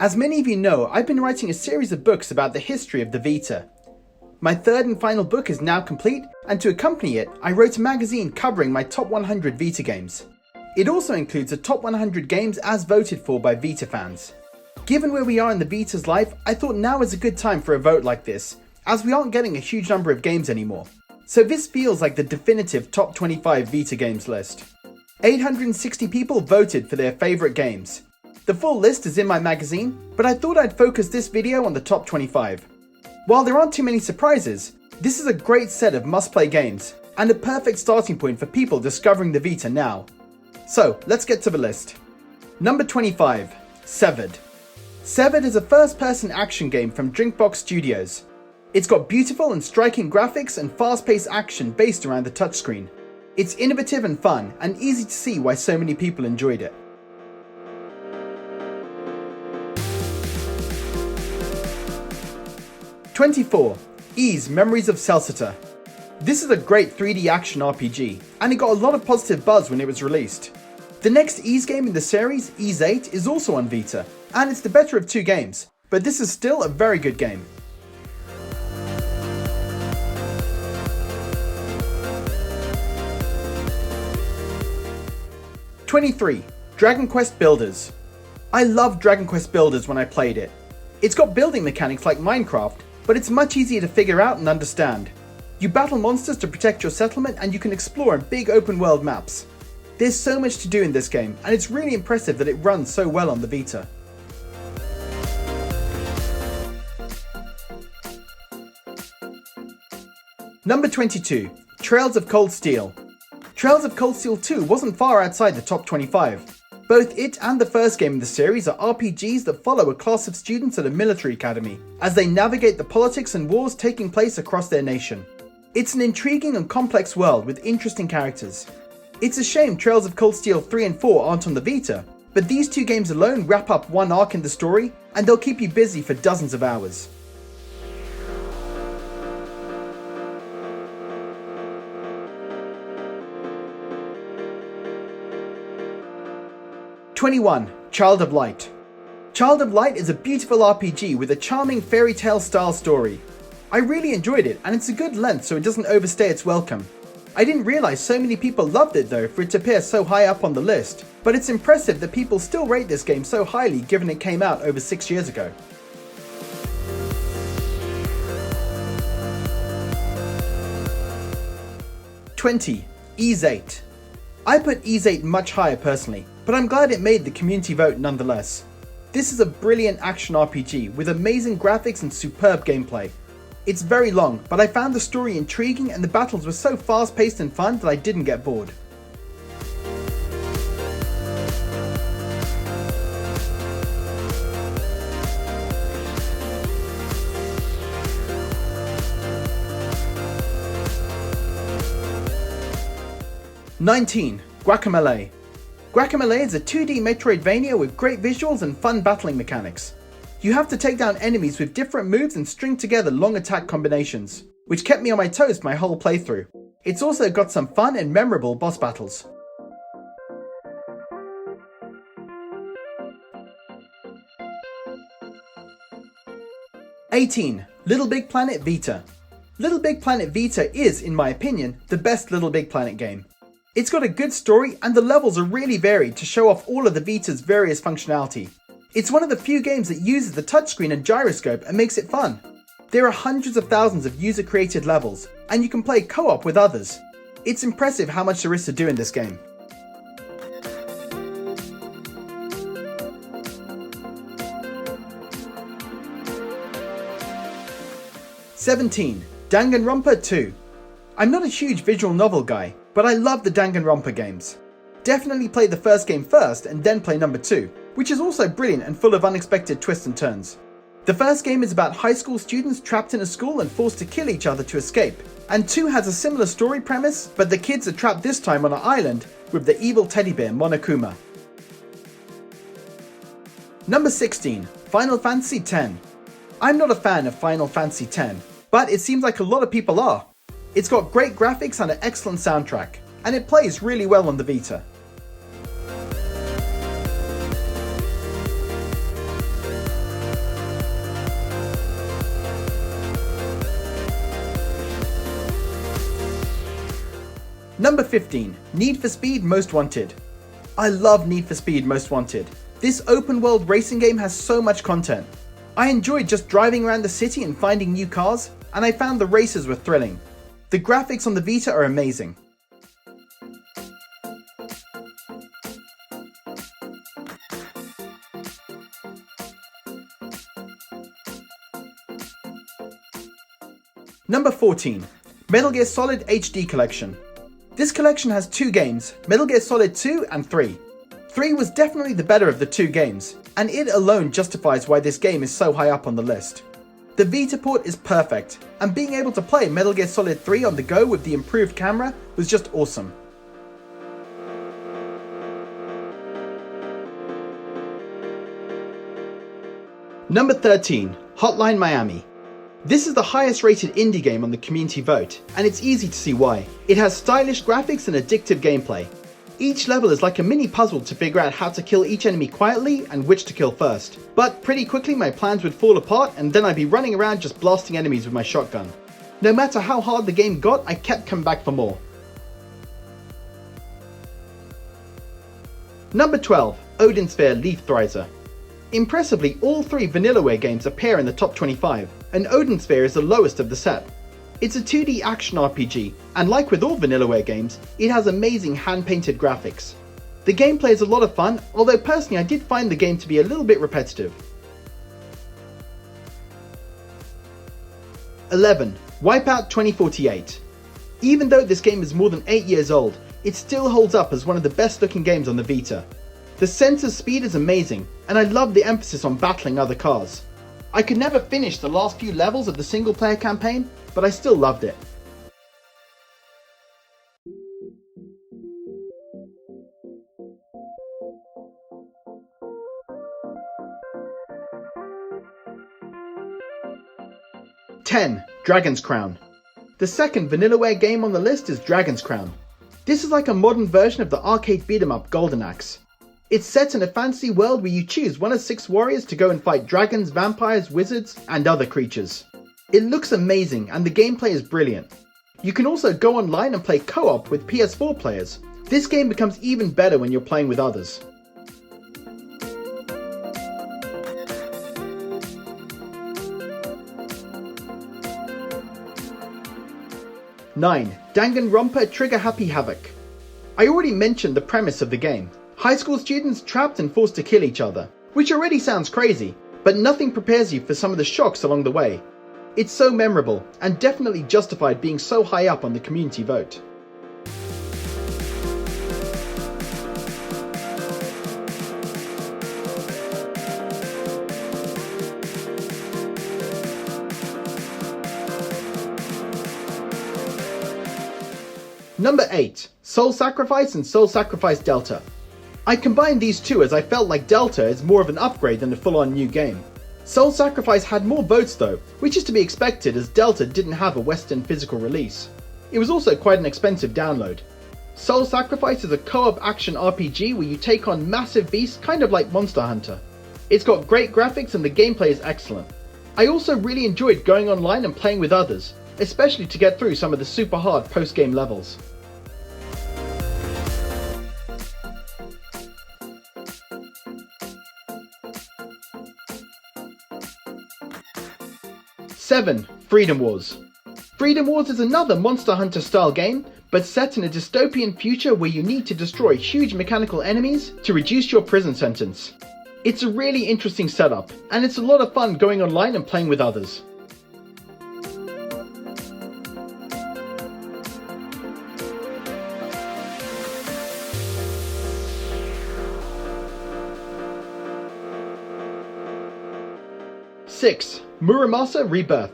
As many of you know, I've been writing a series of books about the history of the Vita. My third and final book is now complete, and to accompany it, I wrote a magazine covering my top 100 Vita games. It also includes the top 100 games as voted for by Vita fans. Given where we are in the Vita's life, I thought now is a good time for a vote like this, as we aren't getting a huge number of games anymore. So this feels like the definitive top 25 Vita games list. 860 people voted for their favourite games. The full list is in my magazine, but I thought I'd focus this video on the top 25. While there aren't too many surprises, this is a great set of must-play games, and a perfect starting point for people discovering the Vita now. So, let's get to the list. Number 25. Severed. Severed is a first-person action game from Drinkbox Studios. It's got beautiful and striking graphics and fast-paced action based around the touchscreen. It's innovative and fun, and easy to see why so many people enjoyed it. 24. Ys Memories of Celceta. This is a great 3D action RPG, and it got a lot of positive buzz when it was released. The next Ys game in the series, Ys VIII, is also on Vita, and it's the better of two games, but this is still a very good game. 23. Dragon Quest Builders. I loved Dragon Quest Builders when I played it. It's got building mechanics like Minecraft, but it's much easier to figure out and understand. You battle monsters to protect your settlement, and you can explore big open world maps. There's so much to do in this game, and it's really impressive that it runs so well on the Vita. Number 22. Trails of Cold Steel. Trails of Cold Steel 2 wasn't far outside the top 25. Both it and the first game in the series are RPGs that follow a class of students at a military academy, as they navigate the politics and wars taking place across their nation. It's an intriguing and complex world with interesting characters. It's a shame Trails of Cold Steel 3 and 4 aren't on the Vita, but these two games alone wrap up one arc in the story, and they'll keep you busy for dozens of hours. #21. Child of Light. Child of Light is a beautiful RPG with a charming fairy tale style story. I really enjoyed it, and it's a good length so it doesn't overstay its welcome. I didn't realise so many people loved it though for it to appear so high up on the list, but it's impressive that people still rate this game so highly given it came out over 6 years ago. #20. Ys VIII. I put Ys VIII much higher personally, but I'm glad it made the community vote nonetheless. This is a brilliant action RPG with amazing graphics and superb gameplay. It's very long, but I found the story intriguing and the battles were so fast paced and fun that I didn't get bored. #19. Guacamelee. Guacamelee is a 2D Metroidvania with great visuals and fun battling mechanics. You have to take down enemies with different moves and string together long attack combinations, which kept me on my toes my whole playthrough. It's also got some fun and memorable boss battles. #18. Little Big Planet Vita. Little Big Planet Vita is, in my opinion, the best Little Big Planet game. It's got a good story and the levels are really varied to show off all of the Vita's various functionality. It's one of the few games that uses the touchscreen and gyroscope and makes it fun. There are hundreds of thousands of user-created levels, and you can play co-op with others. It's impressive how much there is to do in this game. #17. Danganronpa 2. I'm not a huge visual novel guy, but I love the Danganronpa games. Definitely play the first game first and then play number 2, which is also brilliant and full of unexpected twists and turns. The first game is about high school students trapped in a school and forced to kill each other to escape, and 2 has a similar story premise, but the kids are trapped this time on an island with the evil teddy bear Monokuma. Number 16. Final Fantasy X. I'm not a fan of Final Fantasy X, but it seems like a lot of people are. It's got great graphics and an excellent soundtrack, and it plays really well on the Vita. Number 15. Need for Speed Most Wanted. I love Need for Speed Most Wanted. This open world racing game has so much content. I enjoyed just driving around the city and finding new cars, and I found the races were thrilling. The graphics on the Vita are amazing. Number 14. Metal Gear Solid HD Collection. This collection has 2 games, Metal Gear Solid 2 and 3. 3 was definitely the better of the 2 games, and it alone justifies why this game is so high up on the list. The Vita port is perfect, and being able to play Metal Gear Solid 3 on the go with the improved camera was just awesome. Number 13. Hotline Miami. This is the highest rated indie game on the community vote, and it's easy to see why. It has stylish graphics and addictive gameplay. Each level is like a mini puzzle to figure out how to kill each enemy quietly and which to kill first. But pretty quickly my plans would fall apart and then I'd be running around just blasting enemies with my shotgun. No matter how hard the game got, I kept coming back for more. Number 12. Odin Sphere Leaf Thrizer. Impressively, all 3 Vanillaware games appear in the top 25, and Odin Sphere is the lowest of the set. It's a 2D action RPG, and like with all Vanillaware games, it has amazing hand-painted graphics. The gameplay is a lot of fun, although personally I did find the game to be a little bit repetitive. 11. Wipeout 2048. Even though this game is more than 8 years old, it still holds up as one of the best looking games on the Vita. The sense of speed is amazing, and I love the emphasis on battling other cars. I could never finish the last few levels of the single player campaign, but I still loved it. Dragon's Crown. The second Vanillaware game on the list is Dragon's Crown. This is like a modern version of the arcade beat-em-up Golden Axe. It's set in a fantasy world where you choose one of 6 warriors to go and fight dragons, vampires, wizards, and other creatures. It looks amazing and the gameplay is brilliant. You can also go online and play co-op with PS4 players. This game becomes even better when you're playing with others. Danganronpa Trigger Happy Havoc. I already mentioned the premise of the game. High school students trapped and forced to kill each other, which already sounds crazy, but nothing prepares you for some of the shocks along the way. It's so memorable, and definitely justified being so high up on the community vote. Number 8. Soul Sacrifice and Soul Sacrifice Delta. I combined these two as I felt like Delta is more of an upgrade than a full-on new game. Soul Sacrifice had more votes though, which is to be expected as Delta didn't have a Western physical release. It was also quite an expensive download. Soul Sacrifice is a co-op action RPG where you take on massive beasts kind of like Monster Hunter. It's got great graphics and the gameplay is excellent. I also really enjoyed going online and playing with others, especially to get through some of the super hard post-game levels. Freedom Wars. Freedom Wars is another Monster Hunter style game, but set in a dystopian future where you need to destroy huge mechanical enemies to reduce your prison sentence. It's a really interesting setup, and it's a lot of fun going online and playing with others. Muramasa Rebirth.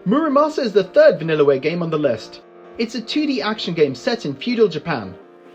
Muramasa is the third Vanillaware game on the list. It's a 2D action game set in feudal Japan.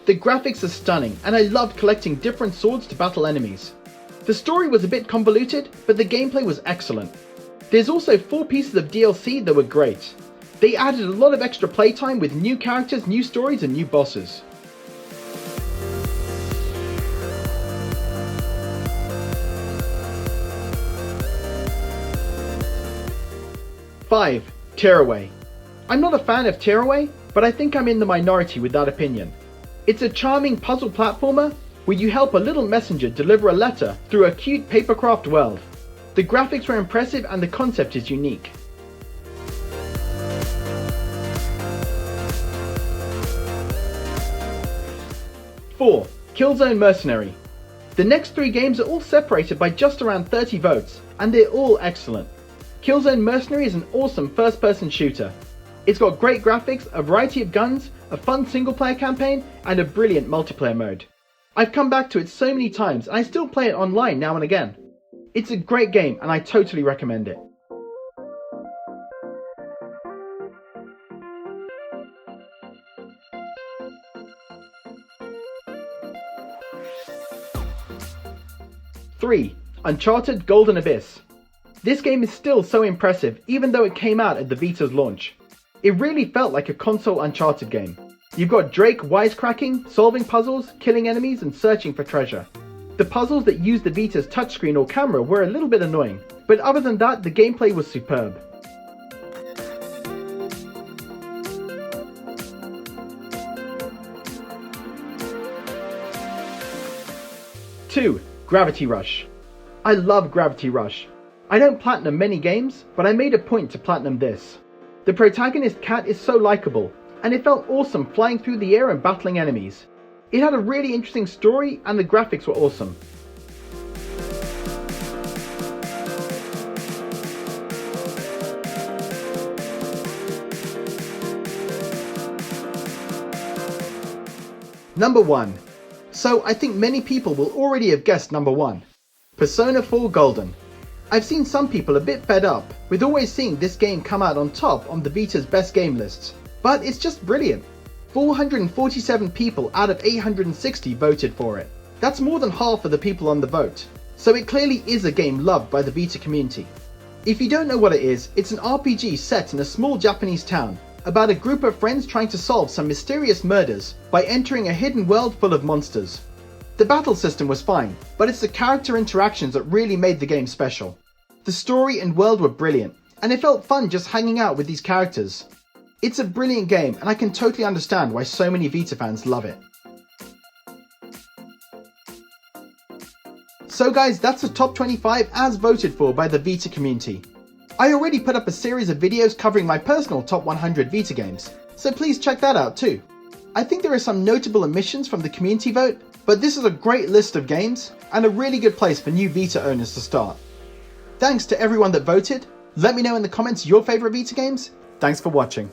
The graphics are stunning, and I loved collecting different swords to battle enemies. The story was a bit convoluted, but the gameplay was excellent. There's also 4 pieces of DLC that were great. They added a lot of extra playtime with new characters, new stories, and new bosses. Tearaway. I'm not a fan of Tearaway, but I think I'm in the minority with that opinion. It's a charming puzzle platformer where you help a little messenger deliver a letter through a cute papercraft world. The graphics were impressive and the concept is unique. Four, Killzone Mercenary. The next 3 games are all separated by just around 30 votes, and they're all excellent. Killzone Mercenary is an awesome first-person shooter. It's got great graphics, a variety of guns, a fun single-player campaign, and a brilliant multiplayer mode. I've come back to it so many times, and I still play it online now and again. It's a great game, and I totally recommend it. Three, Uncharted Golden Abyss. This game is still so impressive even though it came out at the Vita's launch. It really felt like a console Uncharted game. You've got Drake wisecracking, solving puzzles, killing enemies and searching for treasure. The puzzles that use the Vita's touchscreen or camera were a little bit annoying, but other than that the gameplay was superb. Two, Gravity Rush. I love Gravity Rush. I don't platinum many games, but I made a point to platinum this. The protagonist Cat is so likable, and it felt awesome flying through the air and battling enemies. It had a really interesting story and the graphics were awesome. Number 1. So I think many people will already have guessed number 1. Persona 4 Golden. I've seen some people a bit fed up with always seeing this game come out on top on the Vita's best game lists, but it's just brilliant. 447 people out of 860 voted for it. That's more than half of the people on the vote, so it clearly is a game loved by the Vita community. If you don't know what it is, it's an RPG set in a small Japanese town about a group of friends trying to solve some mysterious murders by entering a hidden world full of monsters. The battle system was fine, but it's the character interactions that really made the game special. The story and world were brilliant, and it felt fun just hanging out with these characters. It's a brilliant game, and I can totally understand why so many Vita fans love it. So guys, that's the top 25 as voted for by the Vita community. I already put up a series of videos covering my personal top 100 Vita games, so please check that out too. I think there are some notable omissions from the community vote, but this is a great list of games and a really good place for new Vita owners to start. Thanks to everyone that voted. Let me know in the comments your favourite Vita games. Thanks for watching.